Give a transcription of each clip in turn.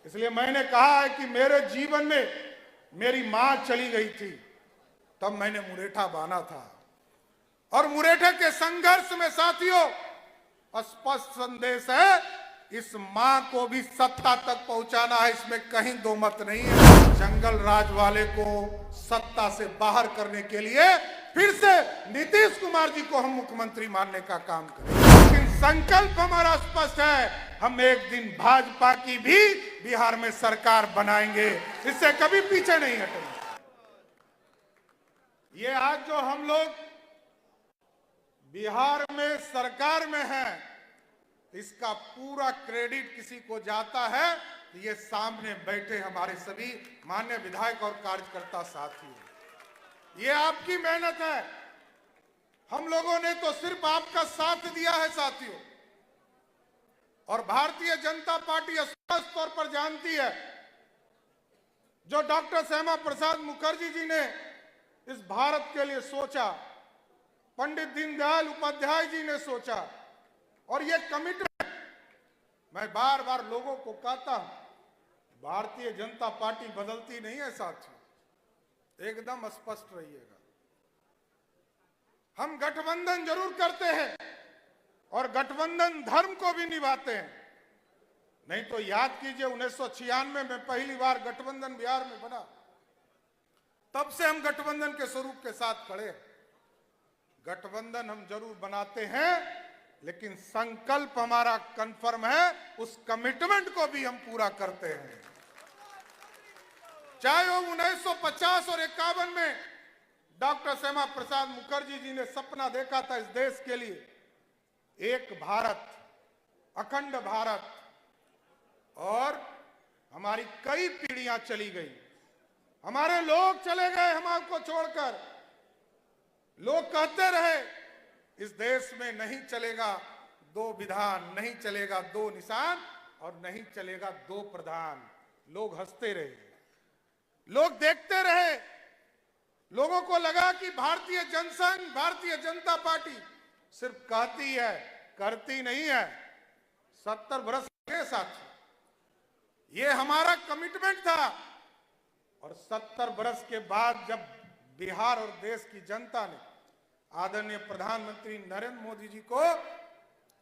इसलिए मैंने कहा है कि मेरे जीवन में मेरी मां चली गई थी, तब मैंने मुरेठा बांधा था, और मुरेठे के संघर्ष में साथियों स्पष्ट संदेश है, इस मां को भी सत्ता तक पहुंचाना है, इसमें कहीं दो मत नहीं है। जंगल राज वाले को सत्ता से बाहर करने के लिए फिर से नीतीश कुमार जी को हम मुख्यमंत्री मानने का काम करें, लेकिन संकल्प हमारा स्पष्ट है, हम एक दिन भाजपा की भी बिहार में सरकार बनाएंगे, इससे कभी पीछे नहीं हटेंगे। ये आज जो हम लोग बिहार में सरकार में हैं, इसका पूरा क्रेडिट किसी को जाता है, ये सामने बैठे हमारे सभी माननीय विधायक और कार्यकर्ता साथी, ये आपकी मेहनत है। हम लोगों ने तो सिर्फ आपका साथ दिया है साथियों, और भारतीय जनता पार्टी स्पष्ट तौर पर जानती है, जो डॉक्टर श्यामा प्रसाद मुखर्जी जी ने इस भारत के लिए सोचा, पंडित दीनदयाल उपाध्याय जी ने सोचा, और ये कमिटमेंट मैं बार बार लोगों को कहता हूं, भारतीय जनता पार्टी बदलती नहीं है साथियों, एकदम स्पष्ट रहिएगा। हम गठबंधन जरूर करते हैं और गठबंधन धर्म को भी निभाते हैं, नहीं तो याद कीजिए 1996 में पहली बार गठबंधन बिहार में बना, तब से हम गठबंधन के स्वरूप के साथ खड़े हैं। गठबंधन हम जरूर बनाते हैं, लेकिन संकल्प हमारा कंफर्म है, उस कमिटमेंट को भी हम पूरा करते हैं। चाहे वो 1950 और 51 में डॉक्टर श्यामा प्रसाद मुखर्जी जी ने सपना देखा था इस देश के लिए, एक भारत, अखंड भारत, और हमारी कई पीढ़ियां चली गई, हमारे लोग चले गए हम आपको छोड़कर। लोग कहते रहे इस देश में नहीं चलेगा दो विधान, नहीं चलेगा दो निशान, और नहीं चलेगा दो प्रधान। लोग हंसते रहे, लोग देखते रहे, लोगों को लगा कि भारतीय जनसंघ, भारतीय जनता पार्टी सिर्फ कहती है, करती नहीं है। 70 वर्ष के साथ ये हमारा कमिटमेंट था, और 70 वर्ष के बाद जब बिहार और देश की जनता ने आदरणीय प्रधानमंत्री नरेंद्र मोदी जी को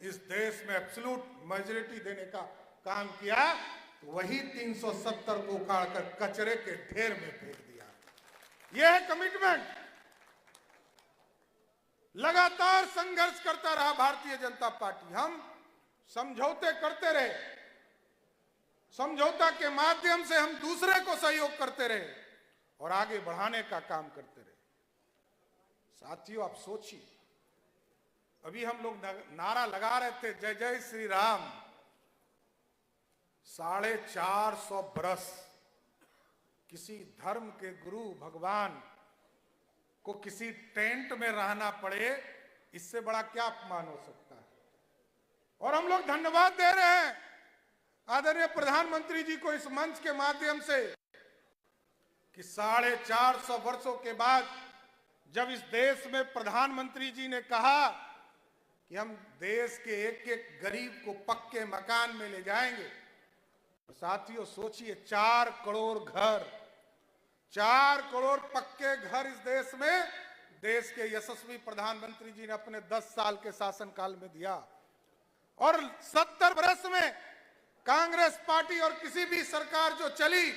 इस देश में एब्सोल्यूट मेजॉरिटी देने का काम किया, तो वही 370 को उखाड़कर कचरे के ढेर में फेंक दिया। यह है कमिटमेंट। लगातार संघर्ष करता रहा भारतीय जनता पार्टी, हम समझौते करते रहे, समझौता के माध्यम से हम दूसरे को सहयोग करते रहे और आगे बढ़ाने का काम करते रहे। साथियों आप सोचिए, अभी हम लोग नारा लगा रहे थे जय जय श्री राम, 450 बरस किसी धर्म के गुरु भगवान को किसी टेंट में रहना पड़े, इससे बड़ा क्या अपमान हो सकता है। और हम लोग धन्यवाद दे रहे हैं आदरणीय प्रधानमंत्री जी को इस मंच के माध्यम से कि 450 वर्षों के बाद जब इस देश में प्रधानमंत्री जी ने कहा कि हम देश के एक एक गरीब को पक्के मकान में ले जाएंगे, तो साथियों सोचिए 4 करोड़ घर, 4 करोड़ पक्के घर इस देश में देश के यशस्वी प्रधानमंत्री जी ने अपने 10 साल के शासनकाल में दिया। और 70 वर्ष में कांग्रेस पार्टी और किसी भी सरकार जो चली,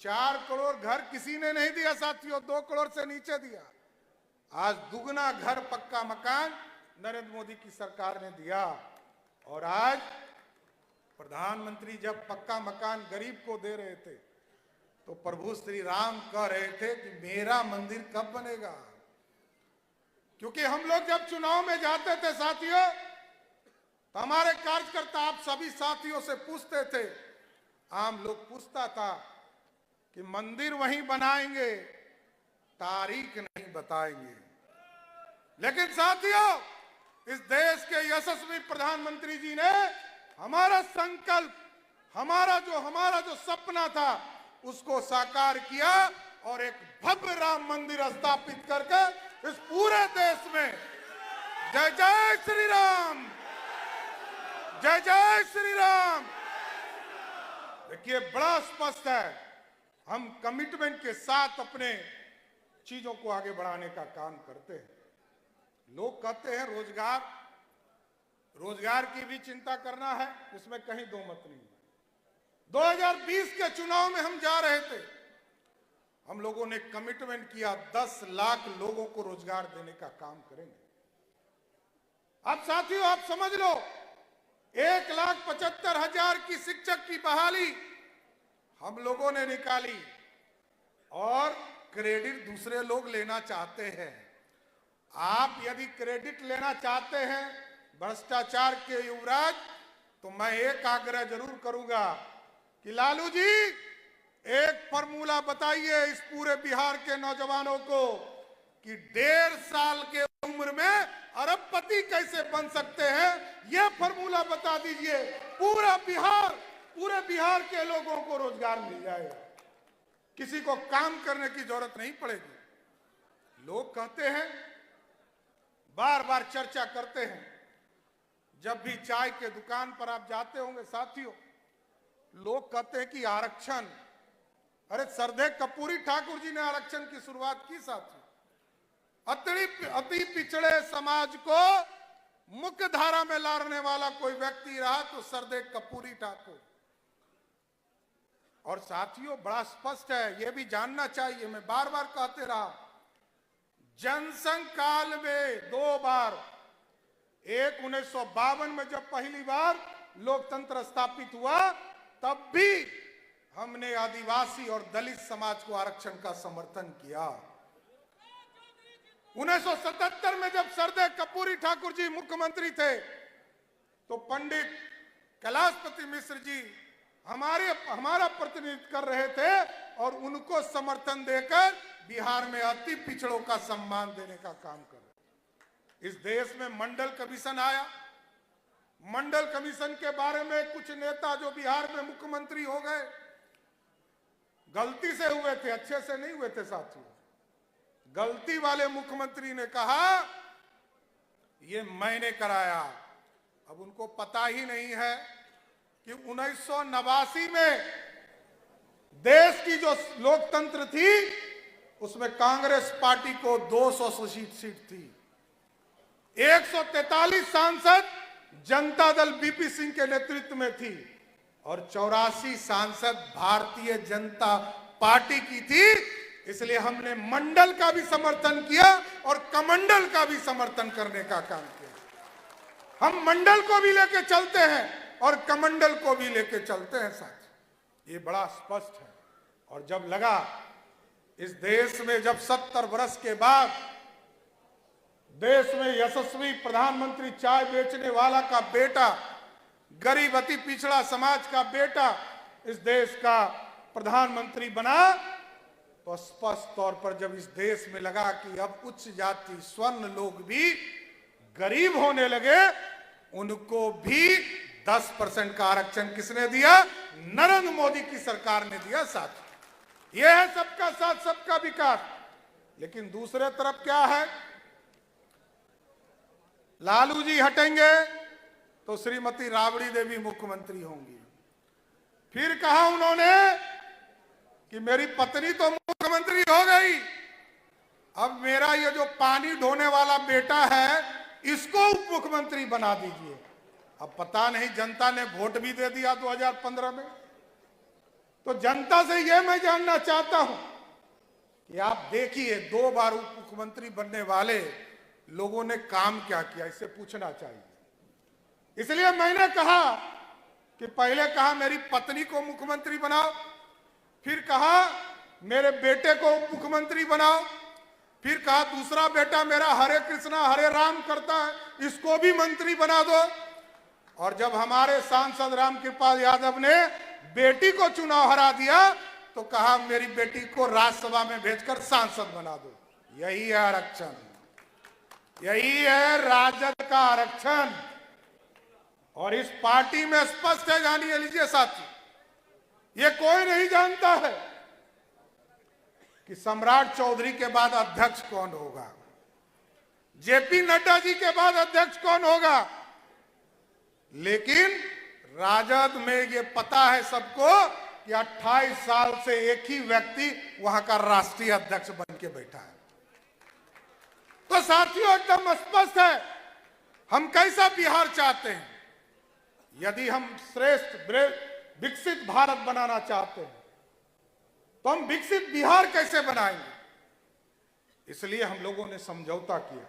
4 करोड़ घर किसी ने नहीं दिया साथियों, 2 करोड़ से नीचे दिया। आज दुगना घर पक्का मकान नरेंद्र मोदी की सरकार ने दिया, और आज प्रधानमंत्री जब पक्का मकान गरीब को दे रहे थे, तो प्रभु श्री राम कह रहे थे कि मेरा मंदिर कब बनेगा। क्योंकि हम लोग जब चुनाव में जाते थे साथियों, तो हमारे कार्यकर्ता आप सभी साथियों से पूछते थे, आम लोग पूछता था कि मंदिर वहीं बनाएंगे, तारीख नहीं बताएंगे। लेकिन साथियों इस देश के यशस्वी प्रधानमंत्री जी ने हमारा संकल्प, हमारा जो सपना था उसको साकार किया, और एक भव्य राम मंदिर स्थापित करके इस पूरे देश में जय जय श्री राम, जय जय श्री राम, देखिए बड़ा स्पष्ट है, हम कमिटमेंट के साथ अपने चीजों को आगे बढ़ाने का काम करते हैं। लोग कहते हैं रोजगार की भी चिंता करना है, उसमें कहीं दो मत नहीं है। 2020 के चुनाव में हम जा रहे थे, हम लोगों ने कमिटमेंट किया 10 लाख लोगों को रोजगार देने का काम करेंगे। अब साथियों आप समझ लो, 1,75,000 की शिक्षक की बहाली हम लोगों ने निकाली और क्रेडिट दूसरे लोग लेना चाहते हैं। आप यदि क्रेडिट लेना चाहते हैं भ्रष्टाचार के युवराज, तो मैं एक आग्रह जरूर करूंगा कि लालू जी एक फॉर्मूला बताइए इस पूरे बिहार के नौजवानों को कि 1.5 साल के उम्र में अरबपति कैसे बन सकते हैं। यह फॉर्मूला बता दीजिए, पूरे बिहार के लोगों को रोजगार मिल जाएगा, किसी को काम करने की जरूरत नहीं पड़ेगी। लोग कहते हैं, बार बार चर्चा करते हैं, जब भी चाय के दुकान पर आप जाते होंगे साथियों, लोग कहते हैं कि आरक्षण, अरे सरदेव कपूरी ठाकुर जी ने आरक्षण की शुरुआत की साथियों। अति पिछड़े समाज को मुख्य धारा में लाने वाला कोई व्यक्ति रहा तो सरदेव कपूरी ठाकुर। और साथियों बड़ा स्पष्ट है, यह भी जानना चाहिए, मैं बार बार कहते रहा, जनसंघ काल में 2 बार, एक 1952 में जब पहली बार लोकतंत्र स्थापित हुआ, तब भी हमने आदिवासी और दलित समाज को आरक्षण का समर्थन किया। 1977 में जब सरदेव कपूरी ठाकुर जी मुख्यमंत्री थे, तो पंडित कैलाशपति मिश्र जी हमारा प्रतिनिधित्व कर रहे थे और उनको समर्थन देकर बिहार में अति पिछड़ों का सम्मान देने का काम कर रहे। इस देश में मंडल कमीशन आया, मंडल कमीशन के बारे में कुछ नेता जो बिहार में मुख्यमंत्री हो गए, गलती से हुए थे, अच्छे से नहीं हुए थे साथियों। गलती वाले मुख्यमंत्री ने कहा ये मैंने कराया। अब उनको पता ही नहीं है कि 1989 में देश की जो लोकतंत्र थी उसमें कांग्रेस पार्टी को 200 सीट थी, 143 सांसद जनता दल बीपी सिंह के नेतृत्व में थी और 84 सांसद भारतीय जनता पार्टी की थी। इसलिए हमने मंडल का भी समर्थन किया और कमंडल का भी समर्थन करने का काम किया। हम मंडल को भी लेके चलते हैं और कमंडल को भी लेके चलते हैं साथ। ये बड़ा स्पष्ट है। और जब लगा इस देश में, जब 70 वर्ष के बाद देश में यशस्वी प्रधानमंत्री, चाय बेचने वाला का बेटा, गरीब अति पिछड़ा समाज का बेटा इस देश का प्रधानमंत्री बना, तो स्पष्ट तौर पर जब इस देश में लगा कि अब उच्च जाति स्वर्ण लोग भी गरीब होने लगे, उनको भी 10% का आरक्षण किसने दिया? नरेंद्र मोदी की सरकार ने दिया साथ। यह है सबका साथ सबका विकास। लेकिन दूसरे तरफ क्या है, लालू जी हटेंगे तो श्रीमती राबड़ी देवी मुख्यमंत्री होंगी। फिर कहा उन्होंने कि मेरी पत्नी तो मुख्यमंत्री हो गई, अब मेरा ये जो पानी ढोने वाला बेटा है इसको उप मुख्यमंत्री बना दीजिए। अब पता नहीं, जनता ने वोट भी दे दिया 2015 में। तो जनता से यह मैं जानना चाहता हूं कि आप देखिए 2 बार उप मुख्यमंत्री बनने वाले लोगों ने काम क्या किया, इससे पूछना चाहिए। इसलिए मैंने कहा कि पहले कहा मेरी पत्नी को मुख्यमंत्री बनाओ, फिर कहा मेरे बेटे को मुख्यमंत्री बनाओ, फिर कहा दूसरा बेटा मेरा हरे कृष्णा हरे राम करता है, इसको भी मंत्री बना दो। और जब हमारे सांसद रामकृपाल यादव ने बेटी को चुनाव हरा दिया तो कहा मेरी बेटी को राज्यसभा में भेजकर सांसद बना दो। यही है आरक्षण, यही है राजद का आरक्षण। और इस पार्टी में स्पष्ट है, जानिए लीजिए साथी, ये कोई नहीं जानता है कि सम्राट चौधरी के बाद अध्यक्ष कौन होगा, जेपी नड्डा जी के बाद अध्यक्ष कौन होगा, लेकिन राजद में ये पता है सबको कि 28 साल से एक ही व्यक्ति वहां का राष्ट्रीय अध्यक्ष बन के बैठा है। तो साथियों एकदम स्पष्ट है हम कैसा बिहार चाहते हैं। यदि हम श्रेष्ठ विकसित भारत बनाना चाहते हैं तो हम विकसित बिहार कैसे बनाएंगे। इसलिए हम लोगों ने समझौता किया,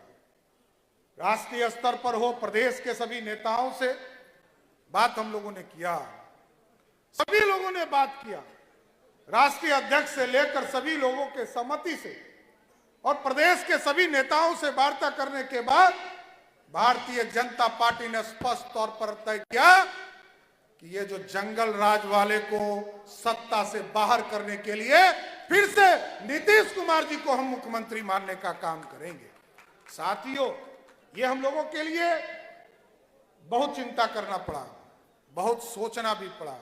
राष्ट्रीय स्तर पर हो, प्रदेश के सभी नेताओं से बात हम लोगों ने किया, सभी लोगों ने बात किया, राष्ट्रीय अध्यक्ष से लेकर सभी लोगों के सहमति से और प्रदेश के सभी नेताओं से वार्ता करने के बाद भारतीय जनता पार्टी ने स्पष्ट तौर पर तय किया कि ये जो जंगल राज वाले को सत्ता से बाहर करने के लिए फिर से नीतीश कुमार जी को हम मुख्यमंत्री मानने का काम करेंगे। साथियों, ये हम लोगों के लिए बहुत चिंता करना पड़ा, बहुत सोचना भी पड़ा,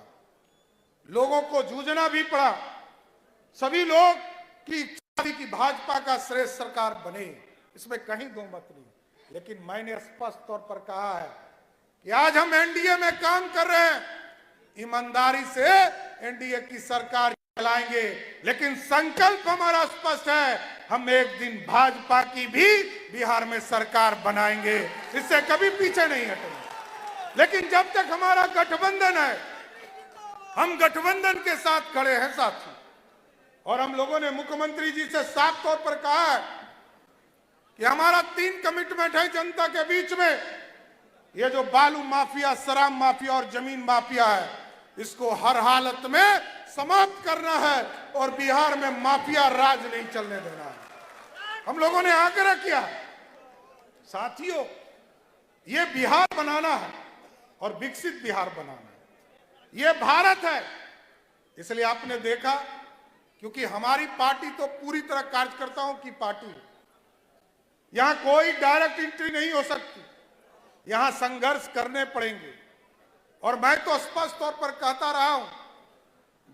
लोगों को जूझना भी पड़ा। सभी लोग की इच्छा थी कि भाजपा का श्रेष्ठ सरकार बने, इसमें कहीं दो मत नहीं। लेकिन मैंने स्पष्ट तौर पर कहा है कि आज हम एनडीए में काम कर रहे हैं, ईमानदारी से एनडीए की सरकार चलाएंगे, लेकिन संकल्प हमारा स्पष्ट है, हम एक दिन भाजपा की भी बिहार में सरकार बनाएंगे, इससे कभी पीछे नहीं हटेंगे। लेकिन जब तक हमारा गठबंधन है, हम गठबंधन के साथ खड़े हैं साथी। और हम लोगों ने मुख्यमंत्री जी से साफ तौर पर कहा है कि हमारा 3 कमिटमेंट है जनता के बीच में। ये जो बालू माफिया, शराब माफिया और जमीन माफिया है, इसको हर हालत में समाप्त करना है और बिहार में माफिया राज नहीं चलने देना है। हम लोगों ने आग्रह किया साथियों, ये बिहार बनाना है और विकसित बिहार बनाना है, ये भारत है। इसलिए आपने देखा, क्योंकि हमारी पार्टी तो पूरी तरह कार्यकर्ताओं की पार्टी है, यहां कोई डायरेक्ट एंट्री नहीं हो सकती, यहां संघर्ष करने पड़ेंगे। और मैं तो स्पष्ट तौर पर कहता रहा हूं,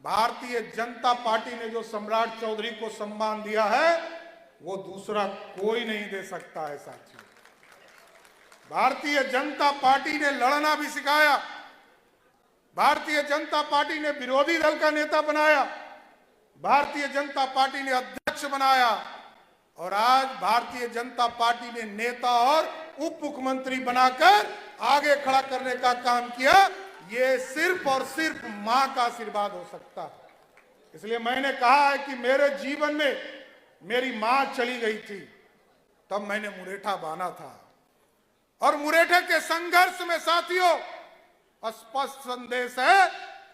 भारतीय जनता पार्टी ने जो सम्राट चौधरी को सम्मान दिया है वो दूसरा कोई नहीं दे सकता है साथियों। भारतीय जनता पार्टी ने लड़ना भी सिखाया, भारतीय जनता पार्टी ने विरोधी दल का नेता बनाया, भारतीय जनता पार्टी ने अध्यक्ष बनाया और आज भारतीय जनता पार्टी ने नेता और उप मुख्यमंत्री बनाकर आगे खड़ा करने का काम किया। ये सिर्फ और सिर्फ मां का आशीर्वाद हो सकता है। इसलिए मैंने कहा है कि मेरे जीवन में मेरी मां चली गई थी, तब मैंने मुरेठा बांधा था और मुरेठे के संघर्ष में साथियों स्पष्ट संदेश है,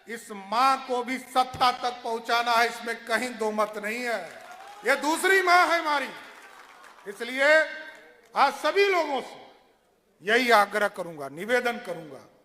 इस मां को भी सत्ता तक पहुंचाना है, इसमें कहीं दो मत नहीं है। ये दूसरी मां है हमारी। इसलिए आज सभी लोगों से यही आग्रह करूंगा, निवेदन करूंगा